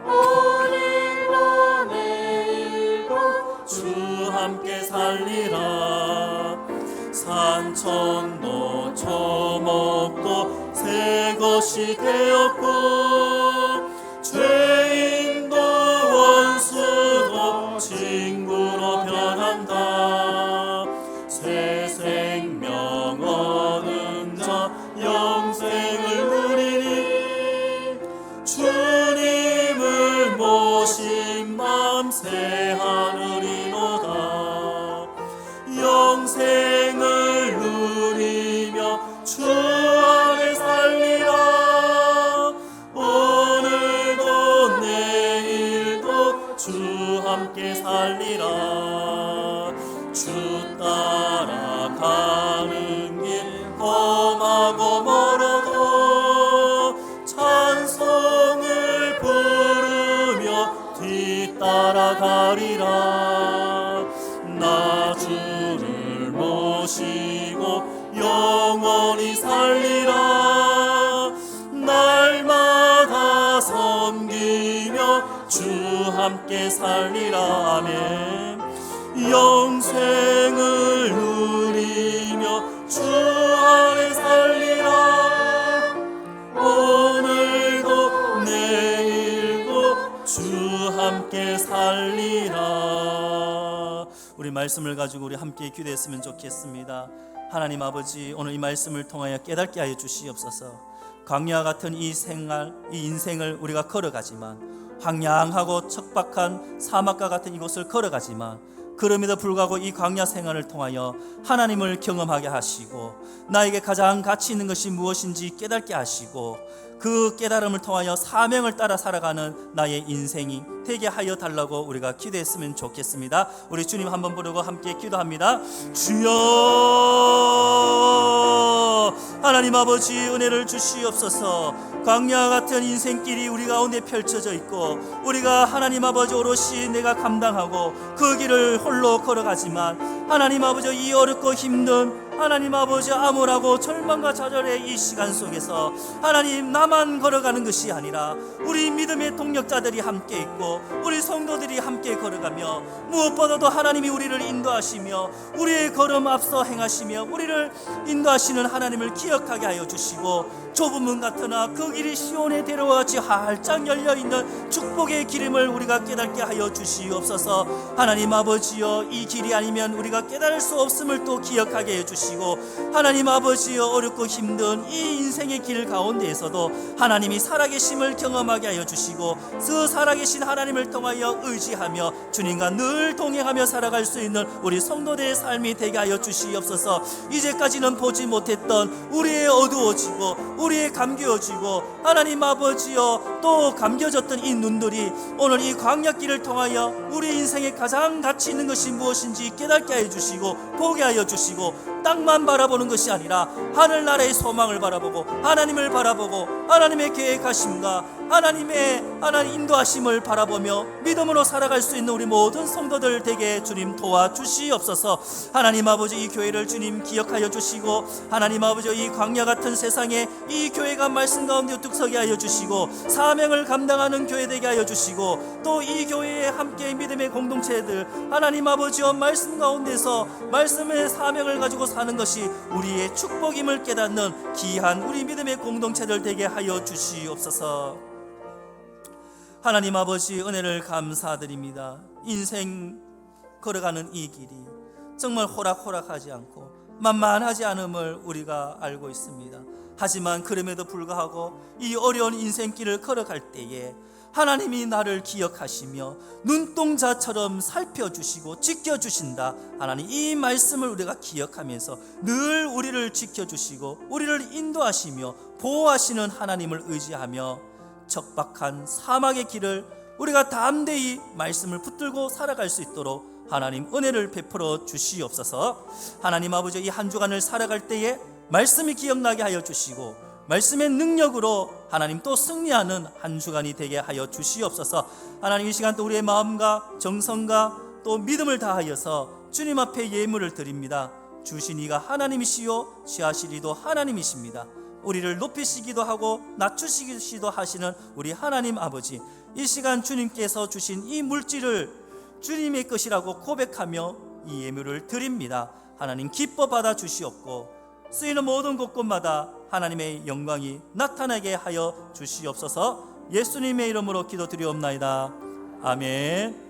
오늘도 내일도 주 함께 살리라. 산천도 초목도 새 것이 되었고 죄인도 원수도 친구로 변한다. 새 생명 얻은 자 영생을 누리니 주님을 모신 맘 새 하늘이로다. 영생을 누리며 주 안에 살리라. 오늘도 내일도 주 함께 살리라. 주 따라가는 길 험하고 멀어도 찬송을 부르며 뒤따라가리라. 나 주를 모시고 영원히 살리라. 날마다 섬기며 주 함께 살리라. 아멘. 영생을 누리며 주 안에 살리라. 오늘도 내일도 주 함께 살리라. 우리 말씀을 가지고 우리 함께 기도했으면 좋겠습니다. 하나님 아버지, 오늘 이 말씀을 통하여 깨닫게 하여 주시옵소서. 광야와 같은 이 생활, 이 인생을 우리가 걸어가지만, 황량하고 척박한 사막과 같은 이곳을 걸어가지만, 그럼에도 불구하고 이 광야 생활을 통하여 하나님을 경험하게 하시고 나에게 가장 가치 있는 것이 무엇인지 깨닫게 하시고 그 깨달음을 통하여 사명을 따라 살아가는 나의 인생이 되게 하여 달라고 우리가 기도했으면 좋겠습니다. 우리 주님 한번 부르고 함께 기도합니다. 주여, 하나님 아버지 은혜를 주시옵소서. 광야와 같은 인생길이 우리 가운데 펼쳐져 있고 우리가 하나님 아버지 오롯이 내가 감당하고 그 길을 홀로 걸어가지만 하나님 아버지 이 어렵고 힘든 하나님 아버지 암울하고 절망과 좌절의 이 시간 속에서 하나님 나만 걸어가는 것이 아니라 우리 믿음의 동력자들이 함께 있고 우리 성도들이 함께 걸어가며 무엇보다도 하나님이 우리를 인도하시며 우리의 걸음 앞서 행하시며 우리를 인도하시는 하나님을 기억하게 하여 주시고 좁은 문 같으나 그 길이 시온의 대로와 같이 활짝 열려있는 축복의 기름을 우리가 깨닫게 하여 주시옵소서. 하나님 아버지여, 이 길이 아니면 우리가 깨달을 수 없음을 또 기억하게 해주시옵소서. 주시고, 하나님 아버지여 어렵고 힘든 이 인생의 길 가운데에서도 하나님이 살아계심을 경험하게 하여 주시고, 그 살아계신 하나님을 통하여 의지하며 주님과 늘 동행하며 살아갈 수 있는 우리 성도들의 삶이 되게 하여 주시옵소서. 이제까지는 보지 못했던 우리의 어두워지고 우리의 감겨지고 하나님 아버지여 또 감겨졌던 이 눈들이 오늘 이 광야길을 통하여 우리 인생에 가장 가치 있는 것이 무엇인지 깨닫게 하여 주시고 보게 하여 주시고, 땅만 바라보는 것이 아니라 하늘나라의 소망을 바라보고 하나님을 바라보고 하나님의 계획하심과 하나님의 인도하심을 바라보며 믿음으로 살아갈 수 있는 우리 모든 성도들 되게 주님 도와주시옵소서. 하나님 아버지, 이 교회를 주님 기억하여 주시고, 하나님 아버지 이 광야 같은 세상에 이 교회가 말씀 가운데 우뚝 서게 하여 주시고, 사명을 감당하는 교회 되게 하여 주시고, 또 이 교회에 함께 믿음의 공동체들 하나님 아버지와 말씀 가운데서 말씀의 사명을 가지고 사는 것이 우리의 축복임을 깨닫는 귀한 우리 믿음의 공동체들 되게 하여 주시옵소서. 하나님 아버지, 은혜를 감사드립니다. 인생 걸어가는 이 길이 정말 호락호락하지 않고 만만하지 않음을 우리가 알고 있습니다. 하지만 그럼에도 불구하고 이 어려운 인생길을 걸어갈 때에 하나님이 나를 기억하시며 눈동자처럼 살펴주시고 지켜주신다. 하나님, 이 말씀을 우리가 기억하면서 늘 우리를 지켜주시고 우리를 인도하시며 보호하시는 하나님을 의지하며 척박한 사막의 길을 우리가 담대히 말씀을 붙들고 살아갈 수 있도록 하나님 은혜를 베풀어 주시옵소서. 하나님 아버지, 이 한 주간을 살아갈 때에 말씀이 기억나게 하여 주시고 말씀의 능력으로 하나님 또 승리하는 한 주간이 되게 하여 주시옵소서. 하나님, 이 시간 또 우리의 마음과 정성과 또 믿음을 다하여서 주님 앞에 예물을 드립니다. 주신 이가 하나님이시요 취하실 이도 하나님이십니다. 우리를 높이시기도 하고 낮추시기도 하시는 우리 하나님 아버지, 이 시간 주님께서 주신 이 물질을 주님의 것이라고 고백하며 이 예물을 드립니다. 하나님, 기뻐 받아 주시옵고 쓰이는 모든 곳곳마다 하나님의 영광이 나타나게 하여 주시옵소서. 예수님의 이름으로 기도드리옵나이다. 아멘.